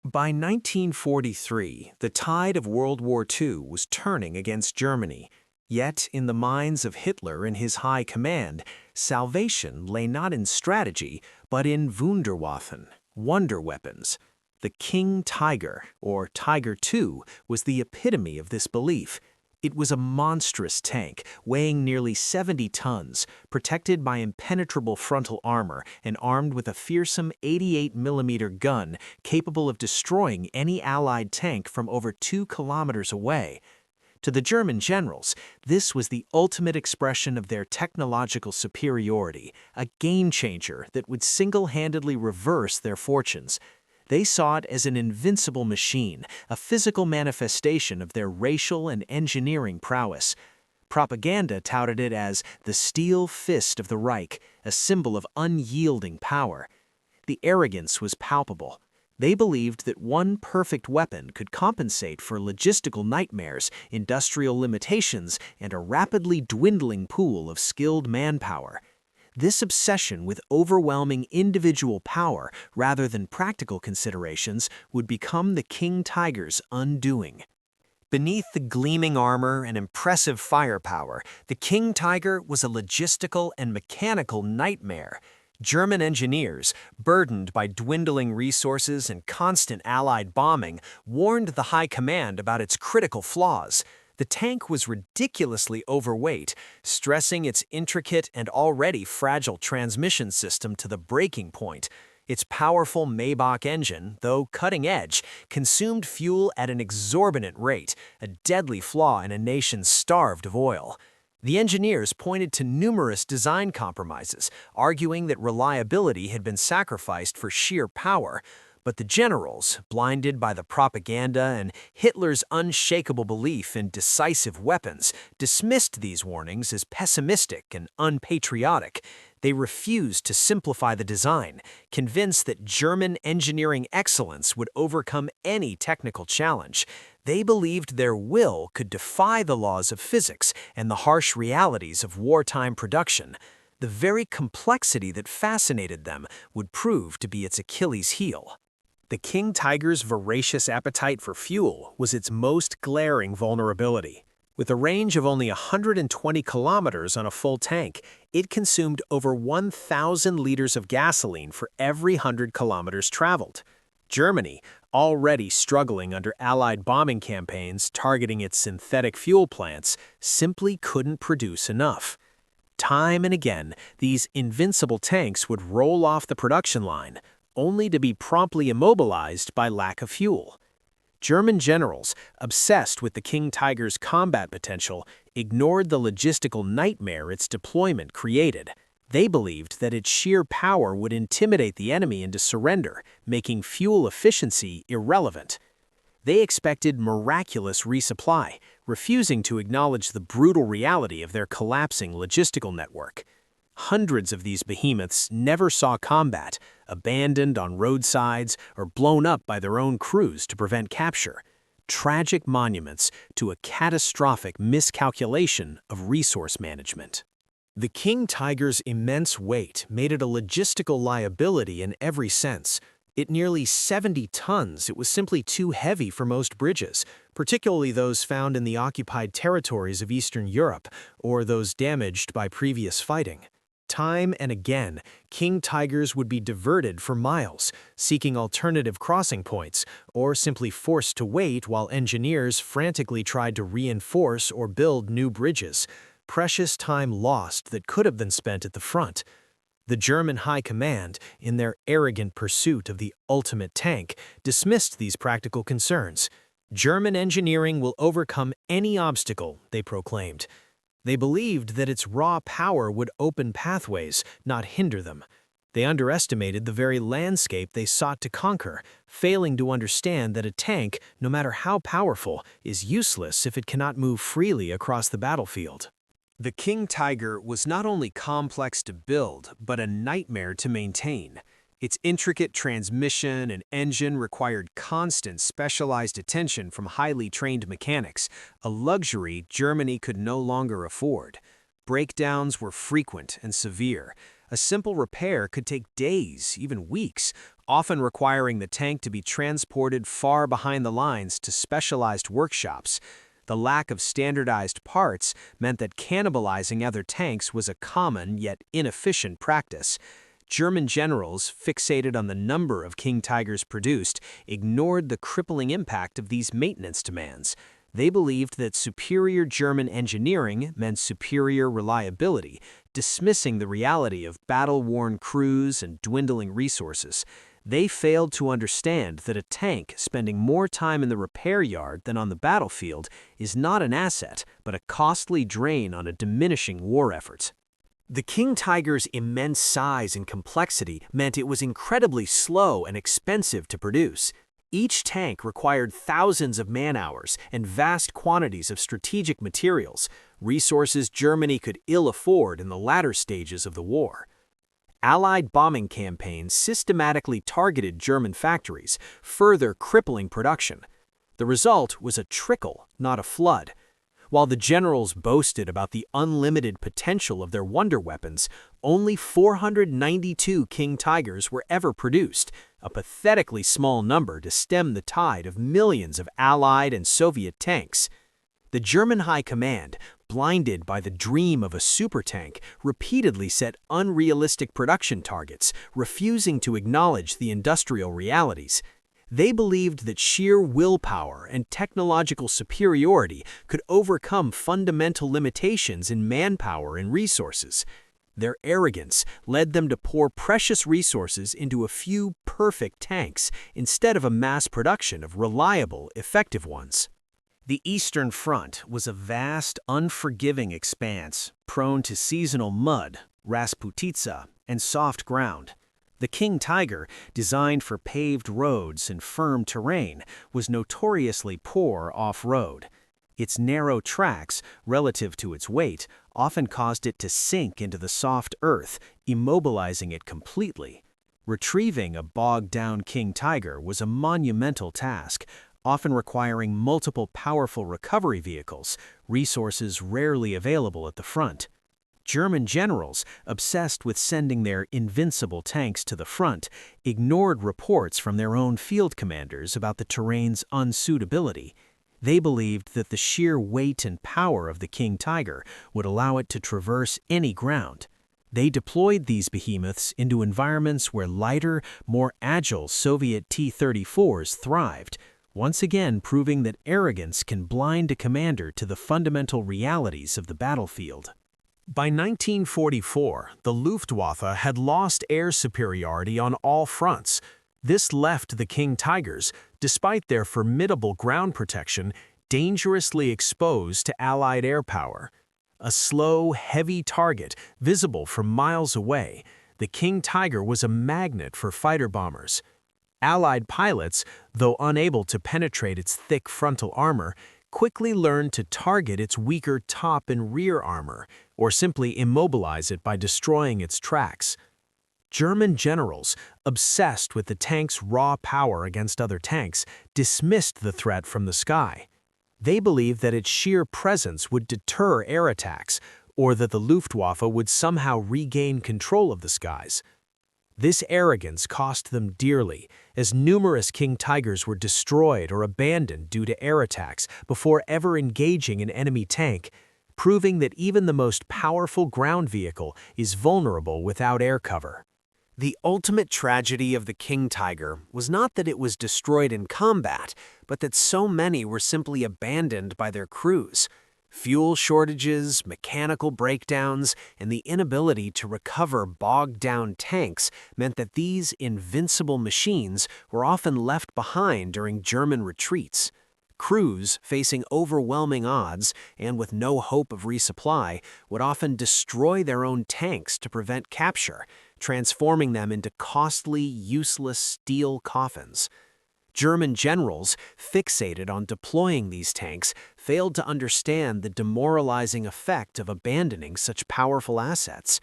By 1943, the tide of World War II was turning against Germany. Yet, in the minds of Hitler and his high command, salvation lay not in strategy, but in Wunderwaffen, wonder weapons. The King Tiger, or Tiger II, was the epitome of this belief. It was a monstrous tank, weighing nearly 70 tons, protected by impenetrable frontal armor and armed with a fearsome 88mm gun capable of destroying any Allied tank from over 2 kilometers away. To the German generals, this was the ultimate expression of their technological superiority, a game-changer that would single-handedly reverse their fortunes. They saw it as an invincible machine, a physical manifestation of their racial and engineering prowess. Propaganda touted it as the steel fist of the Reich, a symbol of unyielding power. The arrogance was palpable. They believed that one perfect weapon could compensate for logistical nightmares, industrial limitations, and a rapidly dwindling pool of skilled manpower. This obsession with overwhelming individual power rather than practical considerations would become the King Tiger's undoing. Beneath the gleaming armor and impressive firepower, the King Tiger was a logistical and mechanical nightmare. German engineers, burdened by dwindling resources and constant Allied bombing, warned the High Command about its critical flaws. The tank was ridiculously overweight, stressing its intricate and already fragile transmission system to the breaking point. Its powerful Maybach engine, though cutting-edge, consumed fuel at an exorbitant rate, a deadly flaw in a nation starved of oil. The engineers pointed to numerous design compromises, arguing that reliability had been sacrificed for sheer power. But the generals, blinded by the propaganda and Hitler's unshakable belief in decisive weapons, dismissed these warnings as pessimistic and unpatriotic. They refused to simplify the design, convinced that German engineering excellence would overcome any technical challenge. They believed their will could defy the laws of physics and the harsh realities of wartime production. The very complexity that fascinated them would prove to be its Achilles heel. The King Tiger's voracious appetite for fuel was its most glaring vulnerability. With a range of only 120 kilometers on a full tank, it consumed over 1,000 liters of gasoline for every 100 kilometers traveled. Germany, already struggling under Allied bombing campaigns targeting its synthetic fuel plants, simply couldn't produce enough. Time and again, these invincible tanks would roll off the production line, only to be promptly immobilized by lack of fuel. German generals, obsessed with the King Tiger's combat potential, ignored the logistical nightmare its deployment created. They believed that its sheer power would intimidate the enemy into surrender, making fuel efficiency irrelevant. They expected miraculous resupply, refusing to acknowledge the brutal reality of their collapsing logistical network. Hundreds of these behemoths never saw combat, abandoned on roadsides or blown up by their own crews to prevent capture. Tragic monuments to a catastrophic miscalculation of resource management. The King Tiger's immense weight made it a logistical liability in every sense. At nearly 70 tons, it was simply too heavy for most bridges, particularly those found in the occupied territories of Eastern Europe or those damaged by previous fighting. Time and again, King Tigers would be diverted for miles, seeking alternative crossing points, or simply forced to wait while engineers frantically tried to reinforce or build new bridges. Precious time lost that could have been spent at the front. The German High Command, in their arrogant pursuit of the ultimate tank, dismissed these practical concerns. German engineering will overcome any obstacle, they proclaimed. They believed that its raw power would open pathways, not hinder them. They underestimated the very landscape they sought to conquer, failing to understand that a tank, no matter how powerful, is useless if it cannot move freely across the battlefield. The King Tiger was not only complex to build, but a nightmare to maintain. Its intricate transmission and engine required constant specialized attention from highly trained mechanics, a luxury Germany could no longer afford. Breakdowns were frequent and severe. A simple repair could take days, even weeks, often requiring the tank to be transported far behind the lines to specialized workshops. The lack of standardized parts meant that cannibalizing other tanks was a common yet inefficient practice. German generals, fixated on the number of King Tigers produced, ignored the crippling impact of these maintenance demands. They believed that superior German engineering meant superior reliability, dismissing the reality of battle-worn crews and dwindling resources. They failed to understand that a tank spending more time in the repair yard than on the battlefield is not an asset, but a costly drain on a diminishing war effort. The King Tiger's immense size and complexity meant it was incredibly slow and expensive to produce. Each tank required thousands of man-hours and vast quantities of strategic materials, resources Germany could ill afford in the latter stages of the war. Allied bombing campaigns systematically targeted German factories, further crippling production. The result was a trickle, not a flood. While the generals boasted about the unlimited potential of their wonder weapons, only 492 King Tigers were ever produced, a pathetically small number to stem the tide of millions of Allied and Soviet tanks. The German High Command, blinded by the dream of a supertank, repeatedly set unrealistic production targets, refusing to acknowledge the industrial realities. They believed that sheer willpower and technological superiority could overcome fundamental limitations in manpower and resources. Their arrogance led them to pour precious resources into a few perfect tanks instead of a mass production of reliable, effective ones. The Eastern Front was a vast, unforgiving expanse, prone to seasonal mud, rasputitsa, and soft ground. The King Tiger, designed for paved roads and firm terrain, was notoriously poor off-road. Its narrow tracks, relative to its weight, often caused it to sink into the soft earth, immobilizing it completely. Retrieving a bogged-down King Tiger was a monumental task, often requiring multiple powerful recovery vehicles, resources rarely available at the front. German generals, obsessed with sending their invincible tanks to the front, ignored reports from their own field commanders about the terrain's unsuitability. They believed that the sheer weight and power of the King Tiger would allow it to traverse any ground. They deployed these behemoths into environments where lighter, more agile Soviet T-34s thrived, once again proving that arrogance can blind a commander to the fundamental realities of the battlefield. By 1944, the Luftwaffe had lost air superiority on all fronts. This left the King Tigers, despite their formidable ground protection, dangerously exposed to Allied air power. A slow, heavy target visible from miles away, the King Tiger was a magnet for fighter bombers. Allied pilots, though unable to penetrate its thick frontal armor, quickly learned to target its weaker top and rear armor, or simply immobilize it by destroying its tracks. German generals, obsessed with the tank's raw power against other tanks, dismissed the threat from the sky. They believed that its sheer presence would deter air attacks, or that the Luftwaffe would somehow regain control of the skies. This arrogance cost them dearly, as numerous King Tigers were destroyed or abandoned due to air attacks before ever engaging an enemy tank, proving that even the most powerful ground vehicle is vulnerable without air cover. The ultimate tragedy of the King Tiger was not that it was destroyed in combat, but that so many were simply abandoned by their crews. Fuel shortages, mechanical breakdowns, and the inability to recover bogged-down tanks meant that these invincible machines were often left behind during German retreats. Crews, facing overwhelming odds and with no hope of resupply, would often destroy their own tanks to prevent capture, transforming them into costly, useless steel coffins. German generals, fixated on deploying these tanks, failed to understand the demoralizing effect of abandoning such powerful assets.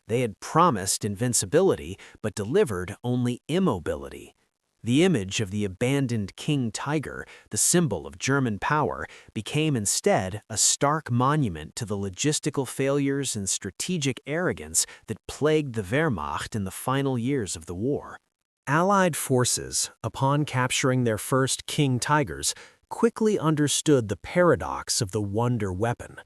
They had promised invincibility, but delivered only immobility. The image of the abandoned King Tiger, the symbol of German power, became instead a stark monument to the logistical failures and strategic arrogance that plagued the Wehrmacht in the final years of the war. Allied forces, upon capturing their first King Tigers, quickly understood the paradox of the wonder weapon.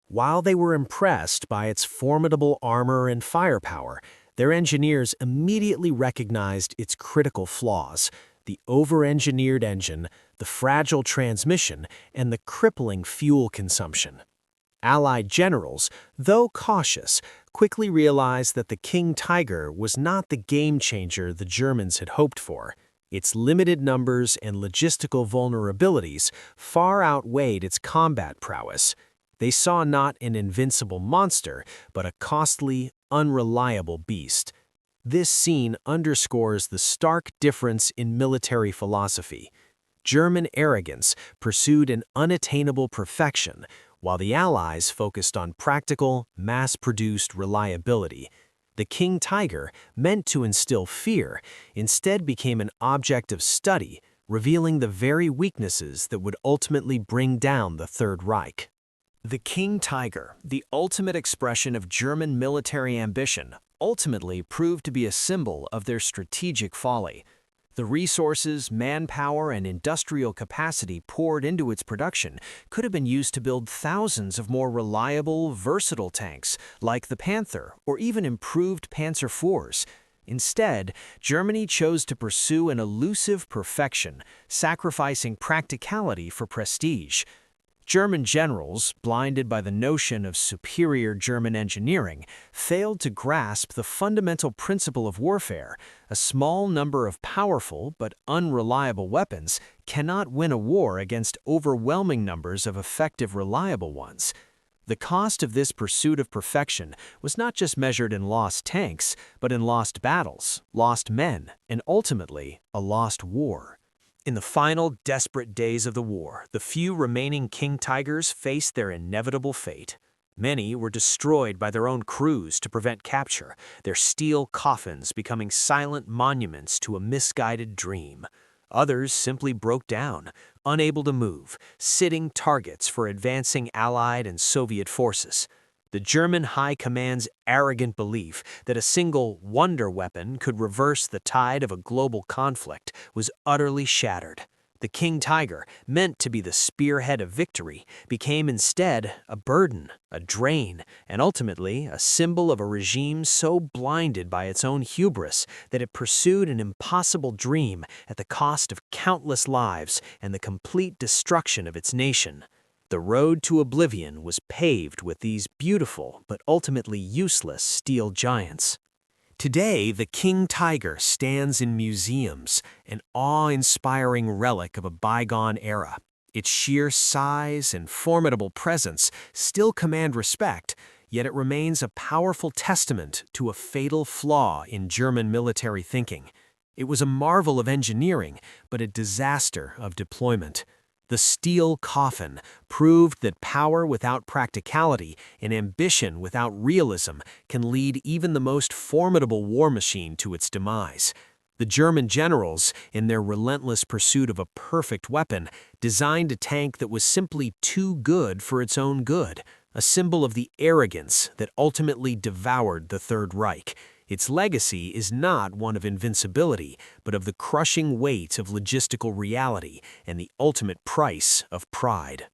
While they were impressed by its formidable armor and firepower, their engineers immediately recognized its critical flaws: the over-engineered engine, the fragile transmission, and the crippling fuel consumption. Allied generals, though cautious, quickly realized that the King Tiger was not the game-changer the Germans had hoped for. Its limited numbers and logistical vulnerabilities far outweighed its combat prowess. They saw not an invincible monster, but a costly, unreliable beast. This scene underscores the stark difference in military philosophy. German arrogance pursued an unattainable perfection, while the Allies focused on practical, mass-produced reliability. The King Tiger, meant to instill fear, instead became an object of study, revealing the very weaknesses that would ultimately bring down the Third Reich. The King Tiger, the ultimate expression of German military ambition, ultimately proved to be a symbol of their strategic folly. The resources, manpower, and industrial capacity poured into its production could have been used to build thousands of more reliable, versatile tanks, like the Panther or even improved Panzer IVs. Instead, Germany chose to pursue an elusive perfection, sacrificing practicality for prestige. German generals, blinded by the notion of superior German engineering, failed to grasp the fundamental principle of warfare: a small number of powerful but unreliable weapons cannot win a war against overwhelming numbers of effective, reliable ones. The cost of this pursuit of perfection was not just measured in lost tanks, but in lost battles, lost men, and ultimately, a lost war. In the final, desperate days of the war, the few remaining King Tigers faced their inevitable fate. Many were destroyed by their own crews to prevent capture, their steel coffins becoming silent monuments to a misguided dream. Others simply broke down, unable to move, sitting targets for advancing Allied and Soviet forces. The German High Command's arrogant belief that a single wonder weapon could reverse the tide of a global conflict was utterly shattered. The King Tiger, meant to be the spearhead of victory, became instead a burden, a drain, and ultimately a symbol of a regime so blinded by its own hubris that it pursued an impossible dream at the cost of countless lives and the complete destruction of its nation. The road to oblivion was paved with these beautiful but ultimately useless steel giants. Today, the King Tiger stands in museums, an awe-inspiring relic of a bygone era. Its sheer size and formidable presence still command respect, yet it remains a powerful testament to a fatal flaw in German military thinking. It was a marvel of engineering, but a disaster of deployment. The steel coffin proved that power without practicality and ambition without realism can lead even the most formidable war machine to its demise. The German generals, in their relentless pursuit of a perfect weapon, designed a tank that was simply too good for its own good, a symbol of the arrogance that ultimately devoured the Third Reich. Its legacy is not one of invincibility, but of the crushing weight of logistical reality and the ultimate price of pride.